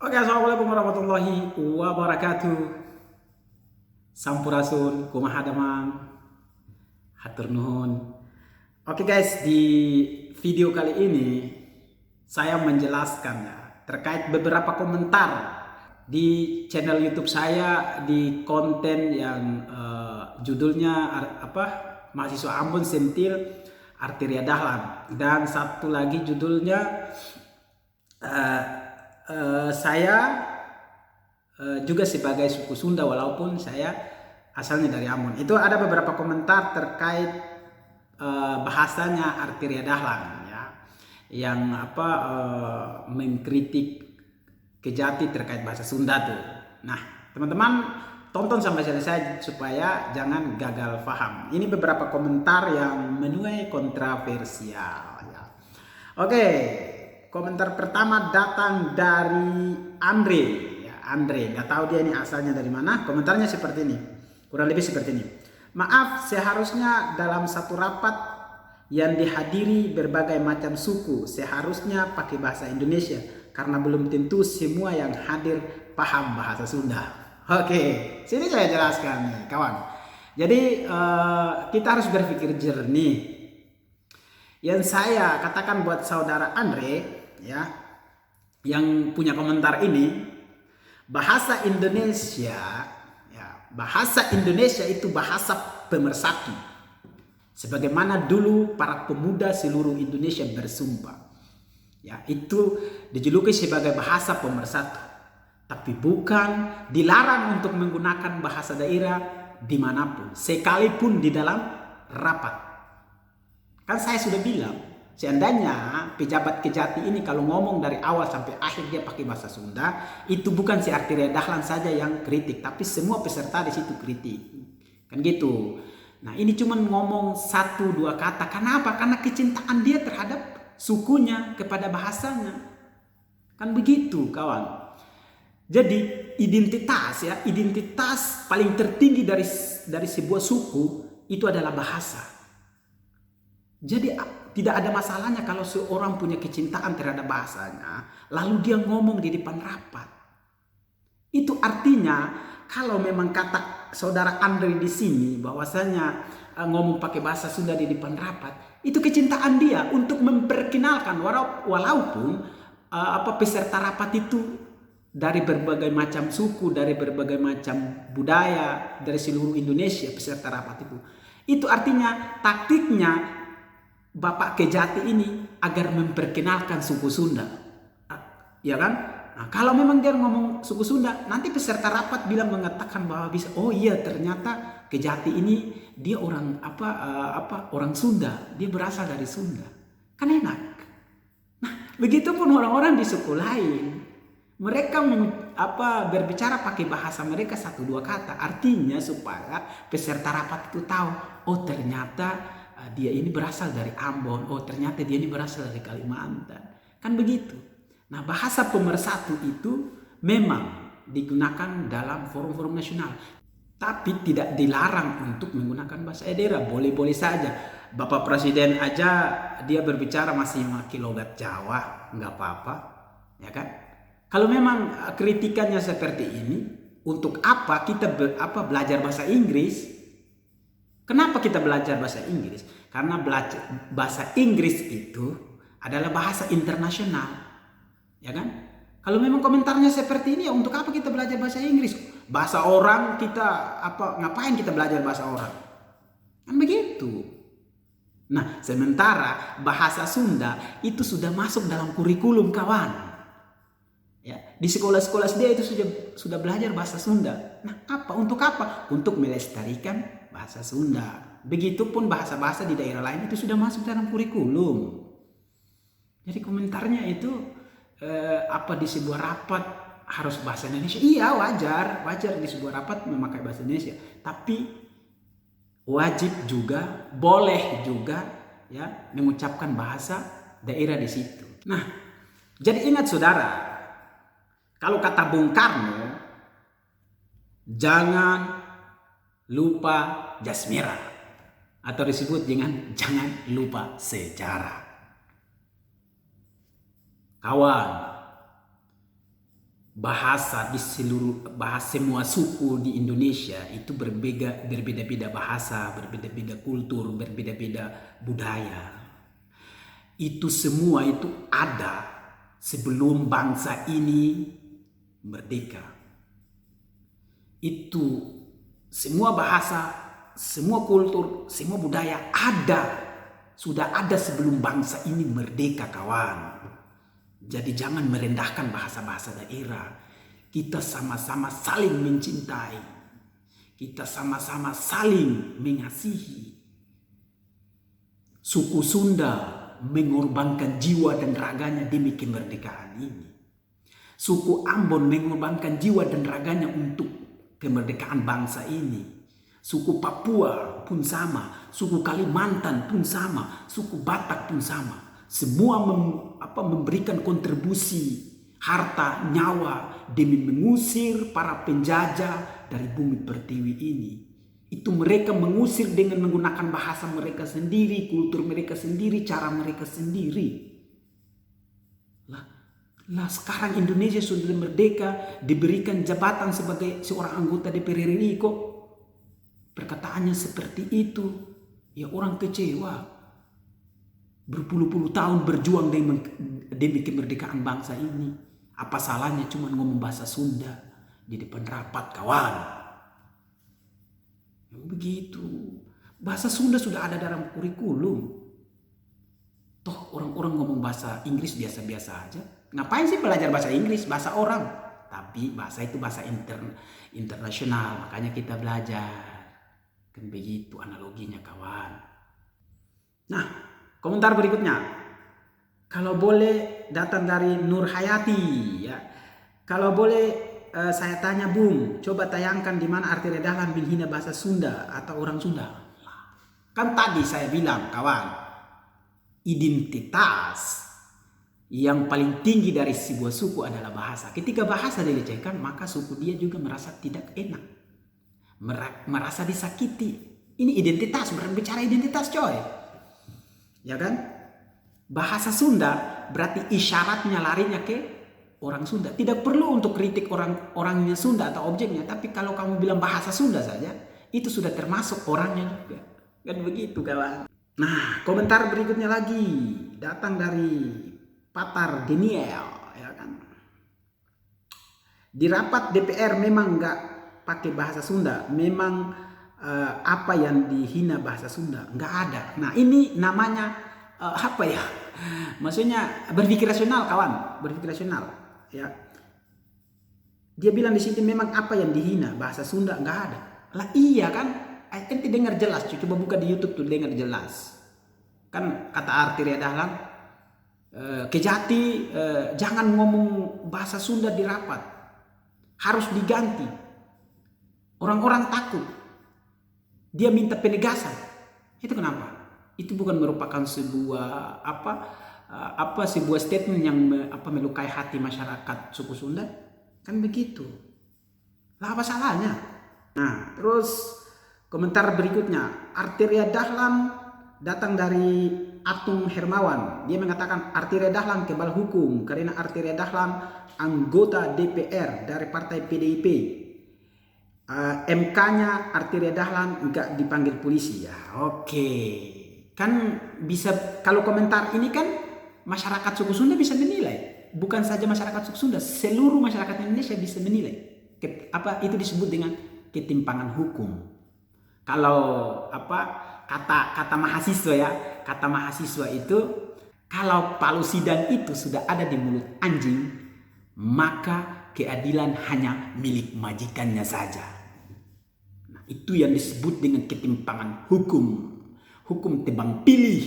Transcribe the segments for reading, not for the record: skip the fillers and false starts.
Oke, assalamualaikum warahmatullahi wabarakatuh. Sampurasun, kumaha damang, hatur nuhun. Oke guys, di video kali ini saya menjelaskan ya terkait beberapa komentar di channel YouTube saya di konten yang judulnya mahasiswa Ambon Sentil Arteria Dahlan, dan satu lagi judulnya eh, saya juga sebagai suku Sunda walaupun saya asalnya dari Ambon. Itu ada beberapa komentar terkait bahasanya Arteria Dahlan ya, yang mengkritik Kejati terkait bahasa Sunda tuh. Nah, teman-teman tonton sampai selesai supaya jangan gagal paham. Ini beberapa komentar yang menuai kontroversial ya. Oke, komentar pertama datang dari Andre. Ya, Andre, nggak tahu dia ini asalnya dari mana. Komentarnya seperti ini, kurang lebih seperti ini. Maaf, seharusnya dalam satu rapat yang dihadiri berbagai macam suku, seharusnya pakai bahasa Indonesia karena belum tentu semua yang hadir paham bahasa Sunda. Oke, sini saya jelaskan nih, kawan. Jadi kita harus berpikir jernih. Yang saya katakan buat saudara Andre ya, yang punya komentar ini, bahasa Indonesia ya, bahasa Indonesia itu bahasa pemersatu. Sebagaimana dulu para pemuda seluruh Indonesia bersumpah. Ya, itu dijuluki sebagai bahasa pemersatu. Tapi bukan dilarang untuk menggunakan bahasa daerah dimanapun, sekalipun di dalam rapat. Kan saya sudah bilang, seandainya pejabat Kejati ini kalau ngomong dari awal sampai akhir dia pakai bahasa Sunda, itu bukan si Arteria Dahlan saja yang kritik, tapi semua peserta di situ kritik. Kan gitu. Nah, ini cuma ngomong satu dua kata. Kenapa? Karena kecintaan dia terhadap sukunya, kepada bahasanya. Kan begitu, kawan. Jadi identitas ya, identitas paling tertinggi dari sebuah suku itu adalah bahasa. Jadi tidak ada masalahnya kalau seorang punya kecintaan terhadap bahasanya, lalu dia ngomong di depan rapat. Itu artinya kalau memang kata saudara Andre di sini bahwasanya ngomong pakai bahasa Sunda di depan rapat, itu kecintaan dia untuk memperkenalkan walaupun peserta rapat itu dari berbagai macam suku, dari berbagai macam budaya, dari seluruh Indonesia peserta rapat itu. Itu artinya taktiknya Bapak Kejati ini agar memperkenalkan suku Sunda. Ya kan? Nah, kalau memang dia ngomong suku Sunda, nanti peserta rapat mengatakan bahwa bisa, oh iya ternyata Kejati ini dia orang orang Sunda, dia berasal dari Sunda. Kan enak. Nah, begitupun orang-orang di suku lain. Mereka berbicara pakai bahasa mereka satu dua kata, artinya supaya peserta rapat itu tahu, oh ternyata dia ini berasal dari Ambon, oh ternyata dia ini berasal dari Kalimantan. Kan begitu. Nah, bahasa pemersatu itu memang digunakan dalam forum-forum nasional, tapi tidak dilarang untuk menggunakan bahasa daerah, boleh-boleh saja. Bapak Presiden aja dia berbicara masih pakai logat Jawa, nggak apa-apa, ya kan? Kalau memang kritikannya seperti ini, untuk apa kita belajar bahasa Inggris? Kenapa kita belajar bahasa Inggris? Karena bahasa Inggris itu adalah bahasa internasional, ya kan? Kalau memang komentarnya seperti ini, ya untuk apa kita belajar bahasa Inggris? Bahasa orang kita ngapain kita belajar bahasa orang? Kan begitu. Nah, sementara bahasa Sunda itu sudah masuk dalam kurikulum, kawan. Ya, di sekolah-sekolah dia itu sudah belajar bahasa Sunda. Nah, apa? Untuk apa? Untuk melestarikan bahasa Sunda. Begitupun bahasa-bahasa di daerah lain itu sudah masuk dalam kurikulum. Jadi komentarnya itu di sebuah rapat harus bahasa Indonesia? Iya, wajar di sebuah rapat memakai bahasa Indonesia. Tapi wajib juga, boleh juga ya mengucapkan bahasa daerah di situ. Nah, jadi ingat saudara, kalau kata Bung Karno, jangan lupa jas merah, atau disebut dengan jangan lupa sejarah. Kawan, bahasa di seluruh semua suku di Indonesia itu berbeda-beda bahasa, berbeda-beda kultur, berbeda-beda budaya. Itu semua itu ada sebelum bangsa ini merdeka. Itu semua bahasa, semua kultur, semua budaya sudah ada sebelum bangsa ini merdeka, kawan. Jadi jangan merendahkan bahasa-bahasa daerah. Kita sama-sama saling mencintai. Kita sama-sama saling mengasihi. Suku Sunda mengorbankan jiwa dan raganya demi kemerdekaan ini. Suku Ambon mengorbankan jiwa dan raganya untuk kemerdekaan bangsa ini. Suku Papua pun sama, suku Kalimantan pun sama, suku Batak pun sama. Semua memberikan kontribusi harta, nyawa demi mengusir para penjajah dari bumi pertiwi ini. Itu mereka mengusir dengan menggunakan bahasa mereka sendiri, kultur mereka sendiri, cara mereka sendiri. Lah sekarang Indonesia sudah merdeka, diberikan jabatan sebagai seorang anggota DPR RI kok. Perkataannya seperti itu, ya orang kecewa. Berpuluh-puluh tahun berjuang demi kemerdekaan bangsa ini. Apa salahnya cuma ngomong bahasa Sunda di depan rapat, kawan? Begitu. Bahasa Sunda sudah ada dalam kurikulum. Toh orang-orang ngomong bahasa Inggris biasa-biasa aja. Ngapain sih belajar bahasa Inggris? Bahasa orang. Tapi bahasa itu bahasa internasional. Makanya kita belajar. Kan begitu analoginya, kawan. Nah, komentar berikutnya. Kalau boleh datang dari Nur Hayati, ya. Kalau boleh saya tanya Bung, coba tayangkan di mana arti Dahlan menghina bahasa Sunda atau orang Sunda. Kan tadi saya bilang, kawan, identitas yang paling tinggi dari sebuah suku adalah bahasa. Ketika bahasa dilecehkan, maka suku dia juga merasa tidak enak, merasa disakiti. Ini identitas, berbicara identitas, coy. Ya kan? Bahasa Sunda berarti isyaratnya larinya ke orang Sunda. Tidak perlu untuk kritik orangnya Sunda atau objeknya, tapi kalau kamu bilang bahasa Sunda saja, itu sudah termasuk orangnya juga. Kan begitu, kawan. Nah, komentar berikutnya lagi datang dari Patar Daniel, ya kan. Di rapat DPR memang nggak pakai bahasa Sunda, memang apa yang dihina bahasa Sunda nggak ada. Nah, ini namanya apa ya? Maksudnya berpikir rasional, kawan, berpikir rasional, ya. Dia bilang di sini memang apa yang dihina bahasa Sunda nggak ada. Lah iya kan? Ente dengar jelas, coba buka di YouTube tuh, dengar jelas. Kan kata Artiria Dahlan, Kejati jangan ngomong bahasa Sunda di rapat, harus diganti. Orang-orang takut. Dia minta penegasan. Itu kenapa? Itu bukan merupakan sebuah sebuah statement yang melukai hati masyarakat suku Sunda? Kan begitu. Lah apa salahnya? Nah, terus komentar berikutnya, Artiria Dahlan datang dari Atung Hermawan. Dia mengatakan Artiria Dahlan kebal hukum karena Artiria Dahlan anggota DPR dari partai PDIP. MK-nya Artiria Dahlan enggak dipanggil polisi, ya. Oke. Kan bisa, kalau komentar ini kan masyarakat suku Sunda bisa menilai. Bukan saja masyarakat suku Sunda, seluruh masyarakat Indonesia bisa menilai. Itu disebut dengan ketimpangan hukum. Kalau kata mahasiswa, ya, kata mahasiswa itu, kalau palu sidang itu sudah ada di mulut anjing, maka keadilan hanya milik majikannya saja. Nah, itu yang disebut dengan ketimpangan hukum. Hukum tebang pilih.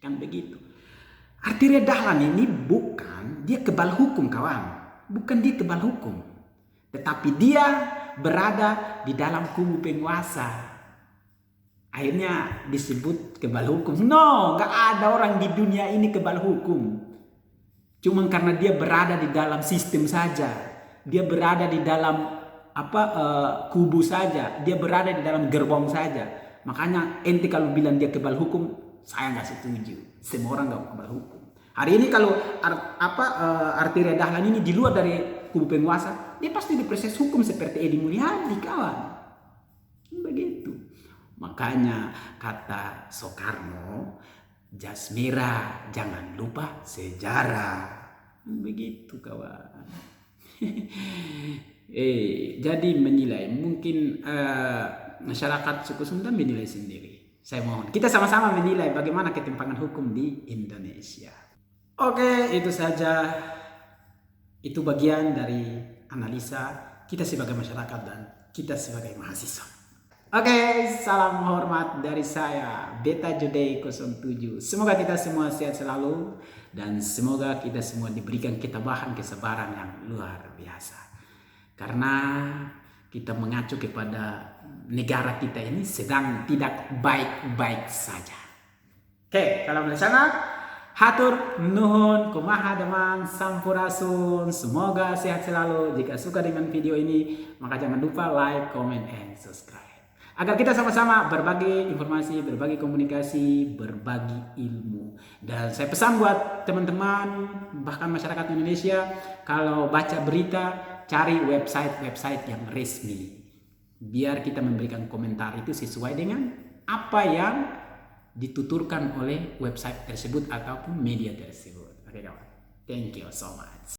Kan begitu. Artiria Dahlan ini dia kebal hukum, kawan. Bukan dia kebal hukum. Tetapi dia berada di dalam kubu penguasa. Akhirnya disebut kebal hukum. No, gak ada orang di dunia ini kebal hukum. Cuma karena dia berada di dalam sistem saja. Dia berada di dalam kubu saja. Dia berada di dalam gerbong saja. Makanya ente kalau bilang dia kebal hukum, saya nggak setuju. Semua orang nggak kebal hukum. Hari ini kalau Arteria Dahlan ini di luar dari kubu penguasa, dia pasti diproses hukum seperti Edi Mulyadi, kawan. Begitu. Makanya kata Soekarno, jas merah jangan lupa sejarah. Begitu, kawan. Jadi menilai, mungkin masyarakat suku Sunda menilai sendiri. Saya mohon kita sama-sama menilai bagaimana ketimpangan hukum di Indonesia. Oke, itu saja. Itu bagian dari analisa kita sebagai masyarakat dan kita sebagai mahasiswa. Oke, salam hormat dari saya, Beta Jodei 07. Semoga kita semua sehat selalu dan semoga kita semua diberikan ketabahan kesabaran yang luar biasa. Karena kita mengacu kepada negara kita ini sedang tidak baik-baik saja. Oke, salam dari sana. Hatur nuhun, kumaha demang, sampurasun. Semoga sehat selalu. Jika suka dengan video ini, maka jangan lupa like, comment, and subscribe. Agar kita sama-sama berbagi informasi, berbagi komunikasi, berbagi ilmu. Dan saya pesan buat teman-teman, bahkan masyarakat Indonesia, kalau baca berita, cari website-website yang resmi. Biar kita memberikan komentar itu sesuai dengan apa yang dituturkan oleh website tersebut ataupun media tersebut. Oke kawan, thank you so much.